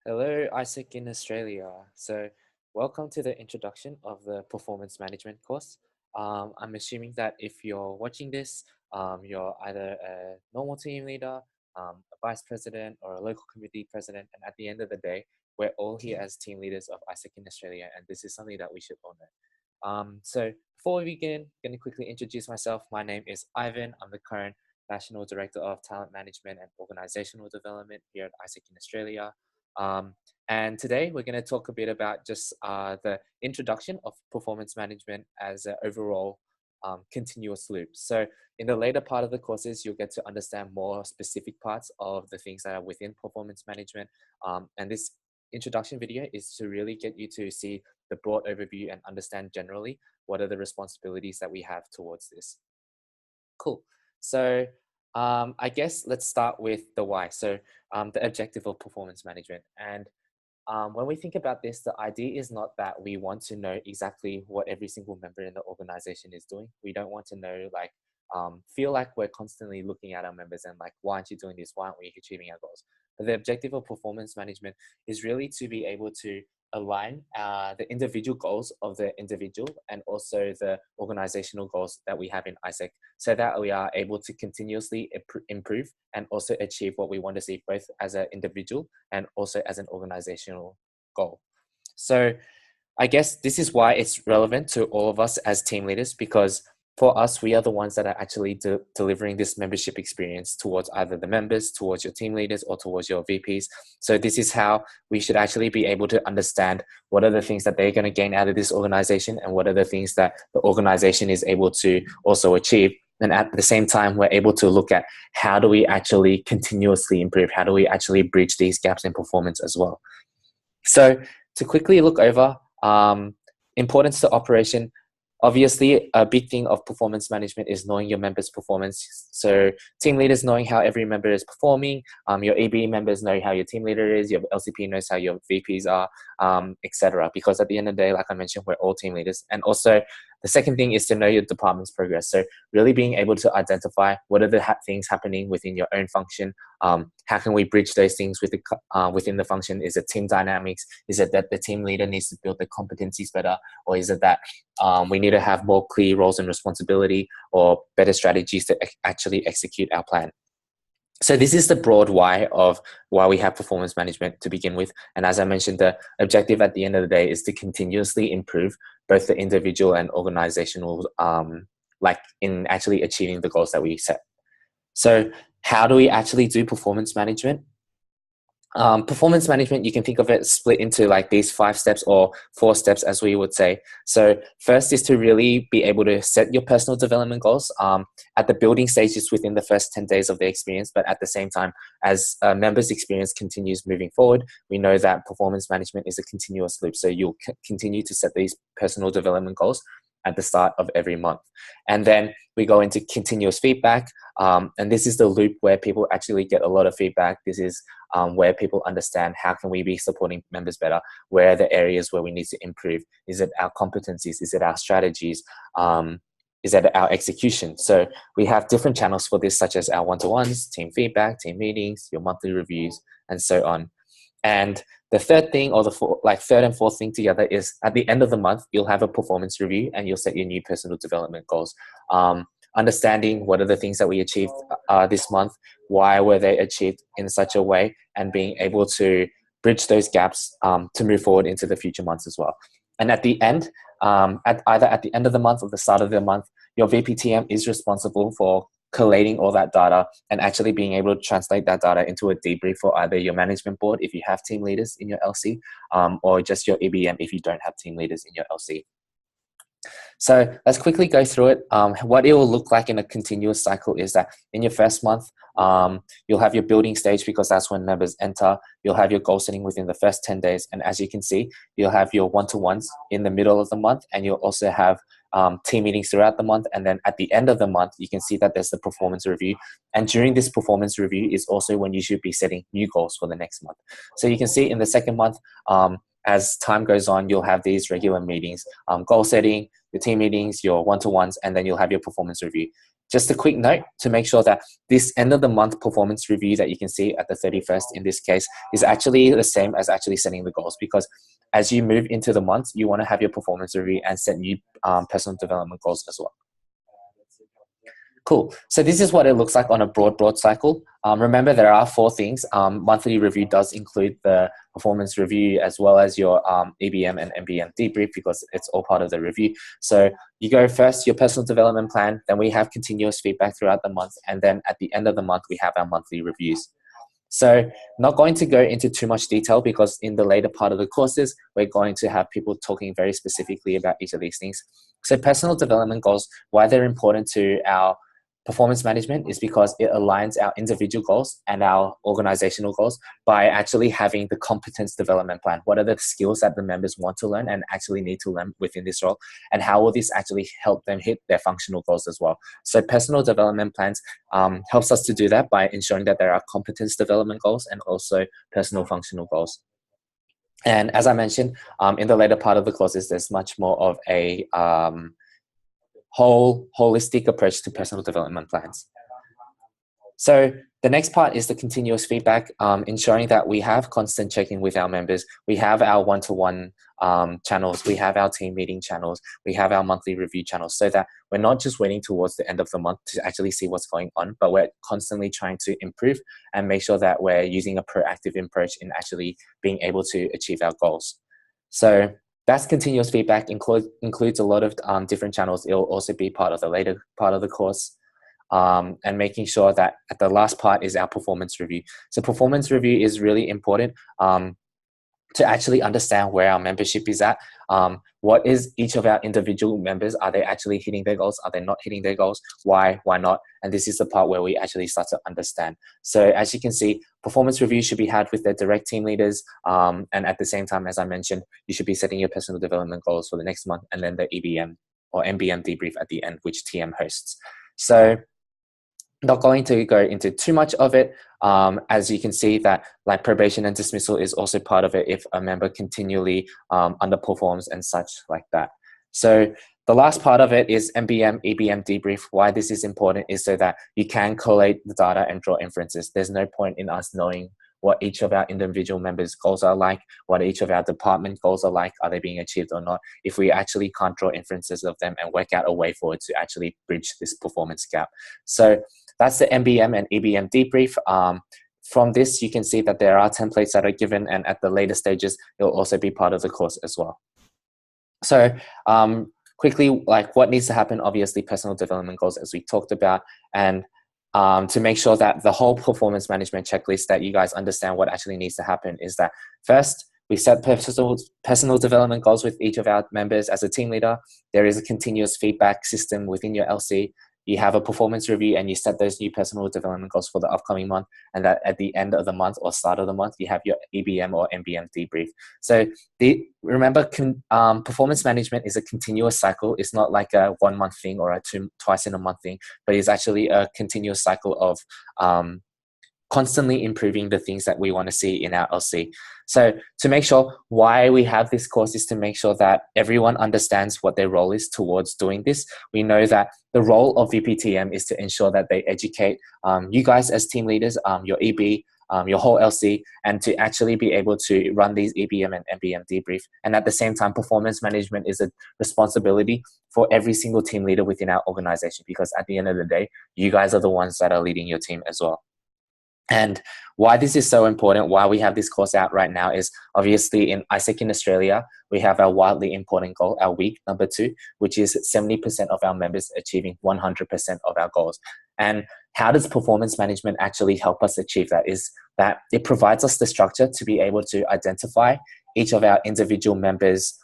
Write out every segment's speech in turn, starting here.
Hello, Isaac in Australia. Welcome to the introduction of the performance management course. I'm assuming that if you're watching this, you're either a normal team leader, a vice president, or a local community president. And at the end of the day, we're all here as team leaders of Isaac in Australia, and this is something that we should all know. Before we begin, I'm going to quickly introduce myself. My name is Ivan. I'm the current National Director of Talent Management and Organizational Development here at Isaac in Australia. And today we're going to talk a bit about just the introduction of performance management as an overall continuous loop. So in the later part of the courses, you'll get to understand more specific parts of the things that are within performance management. And this introduction video is to really get you to see the broad overview and understand generally what are the responsibilities that we have towards this. Cool. I guess let's start with the why. The objective of performance management. And when we think about this, the idea is not that we want to know exactly what every single member in the organization is doing. We don't want to know, feel like we're constantly looking at our members and like, why aren't you doing this? Why aren't we achieving our goals? But the objective of performance management is really to be able to align the individual goals of the individual and also the organizational goals that we have in ISEC, so that we are able to continuously improve and also achieve what we want to see both as an individual and also as an organizational goal. So I guess this is why it's relevant to all of us as team leaders, because for us, we are the ones that are actually delivering this membership experience towards either the members, towards your team leaders, or towards your VPs. So this is how we should actually be able to understand what are the things that they're going to gain out of this organization and what are the things that the organization is able to also achieve. And at the same time, we're able to look at how do we actually continuously improve? How do we actually bridge these gaps in performance as well? So to quickly look over importance to operation, obviously, a big thing of performance management is knowing your members' performance. So team leaders knowing how every member is performing, your EB members know how your team leader is, your LCP knows how your VPs are, etc. Because at the end of the day, like I mentioned, we're all team leaders. And also, the second thing is to know your department's progress. So really being able to identify what are the things happening within your own function. How can we bridge those things within the function? Is it team dynamics? Is it that the team leader needs to build their competencies better? Or is it that we need to have more clear roles and responsibility or better strategies to actually execute our plan? So this is the broad why of why we have performance management to begin with. And as I mentioned, the objective at the end of the day is to continuously improve both the individual and organizational, in actually achieving the goals that we set. So how do we actually do performance management? Performance management, you can think of it split into like these 5 steps or 4 steps, as we would say. So first is to really be able to set your personal development goals at the building stages within the first 10 days of the experience. But at the same time, as a member's experience continues moving forward, we know that performance management is a continuous loop. So you'll continue to set these personal development goals at the start of every month. And then we go into continuous feedback. And this is the loop where people actually get a lot of feedback. This is where people understand how can we be supporting members better? Where are the areas where we need to improve? Is it our competencies? Is it our strategies? Is it our execution? So we have different channels for this, such as our one-to-ones, team feedback, team meetings, your monthly reviews, and so on. And the third thing, or third and fourth thing together, is at the end of the month, you'll have a performance review and you'll set your new personal development goals. Understanding what are the things that we achieved this month, why were they achieved in such a way, and being able to bridge those gaps to move forward into the future months as well. And at the end, either at the end of the month or the start of the month, your VPTM is responsible for collating all that data and actually being able to translate that data into a debrief for either your management board if you have team leaders in your LC, or just your EBM if you don't have team leaders in your LC. So let's quickly go through it. What it will look like in a continuous cycle is that in your first month, you'll have your building stage, because that's when members enter. You'll have your goal setting within the first 10 days. And as you can see, you'll have your one-to-ones in the middle of the month, and you'll also have team meetings throughout the month. And then at the end of the month, you can see that there's the performance review. And during this performance review is also when you should be setting new goals for the next month. So you can see in the second month, as time goes on, you'll have these regular meetings, goal setting, your team meetings, your one-to-ones, and then you'll have your performance review. Just a quick note to make sure that this end of the month performance review that you can see at the 31st in this case is actually the same as actually setting the goals, because as you move into the month, you want to have your performance review and set new personal development goals as well. Cool. So this is what it looks like on a broad cycle. Remember, there are 4 things. Monthly review does include the performance review as well as your EBM and MBM debrief, because it's all part of the review. So you go first, your personal development plan, then we have continuous feedback throughout the month, and then at the end of the month, we have our monthly reviews. So not going to go into too much detail, because in the later part of the courses, we're going to have people talking very specifically about each of these things. So personal development goals, why they're important to our performance management is because it aligns our individual goals and our organizational goals by actually having the competence development plan. What are the skills that the members want to learn and actually need to learn within this role? And how will this actually help them hit their functional goals as well? So personal development plans helps us to do that by ensuring that there are competence development goals and also personal functional goals. And as I mentioned, in the later part of the courses, there's much more of a holistic approach to personal development plans. So the next part is the continuous feedback, ensuring that we have constant checking with our members. We have our one-to-one channels, we have our team meeting channels, we have our monthly review channels, so that we're not just waiting towards the end of the month to actually see what's going on, but we're constantly trying to improve and make sure that we're using a proactive approach in actually being able to achieve our goals. So that's continuous feedback, includes a lot of different channels. It'll also be part of the later part of the course. And making sure that at the last part is our performance review. So performance review is really important to actually understand where our membership is at. What is each of our individual members? Are they actually hitting their goals? Are they not hitting their goals? Why not? And this is the part where we actually start to understand. So as you can see, performance review should be had with their direct team leaders. And at the same time, as I mentioned, you should be setting your personal development goals for the next month, and then the EBM or MBM debrief at the end, which TM hosts. So not going to go into too much of it. As you can see that like probation and dismissal is also part of it if a member continually underperforms and such like that. So the last part of it is MBM, EBM debrief. Why this is important is so that you can collate the data and draw inferences. There's no point in us knowing what each of our individual members' goals are like, what each of our department goals are like, are they being achieved or not, if we actually can't draw inferences of them and work out a way forward to actually bridge this performance gap. So that's the MBM and EBM debrief. From this, you can see that there are templates that are given, and at the later stages, it will also be part of the course as well. So quickly, like what needs to happen, obviously personal development goals as we talked about, and to make sure that the whole performance management checklist that you guys understand what actually needs to happen is that first, we set personal development goals with each of our members as a team leader. There is a continuous feedback system within your LC. You have a performance review and you set those new personal development goals for the upcoming month, and that at the end of the month or start of the month, you have your EBM or MBM debrief. So remember, performance management is a continuous cycle. It's not like a 1 month thing or a twice in a month thing, but it's actually a continuous cycle of constantly improving the things that we want to see in our LC. So to make sure why we have this course is to make sure that everyone understands what their role is towards doing this. We know that the role of VPTM is to ensure that they educate you guys as team leaders, your EB, your whole LC, and to actually be able to run these EBM and MBM debrief. And at the same time, performance management is a responsibility for every single team leader within our organization, because at the end of the day, you guys are the ones that are leading your team as well. And why this is so important, why we have this course out right now, is obviously in ISEC in Australia, we have our wildly important goal, our week number 2, which is 70% of our members achieving 100% of our goals. And how does performance management actually help us achieve that? Is that it provides us the structure to be able to identify each of our individual members'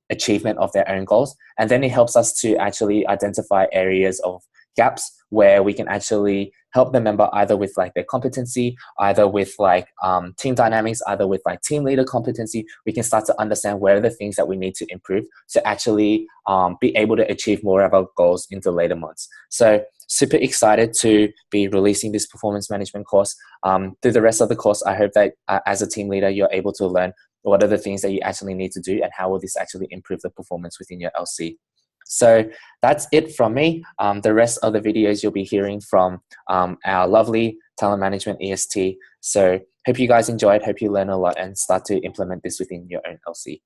achievement of their own goals. And then it helps us to actually identify areas of gaps where we can actually help the member either with like their competency, either with like team dynamics, either with like team leader competency. We can start to understand where are the things that we need to improve to actually be able to achieve more of our goals into later months. So super excited to be releasing this performance management course. Through the rest of the course, I hope that as a team leader, you're able to learn what are the things that you actually need to do, and how will this actually improve the performance within your LC. So that's it from me. The rest of the videos you'll be hearing from our lovely talent management EST. So hope you guys enjoyed, hope you learn a lot and start to implement this within your own LC.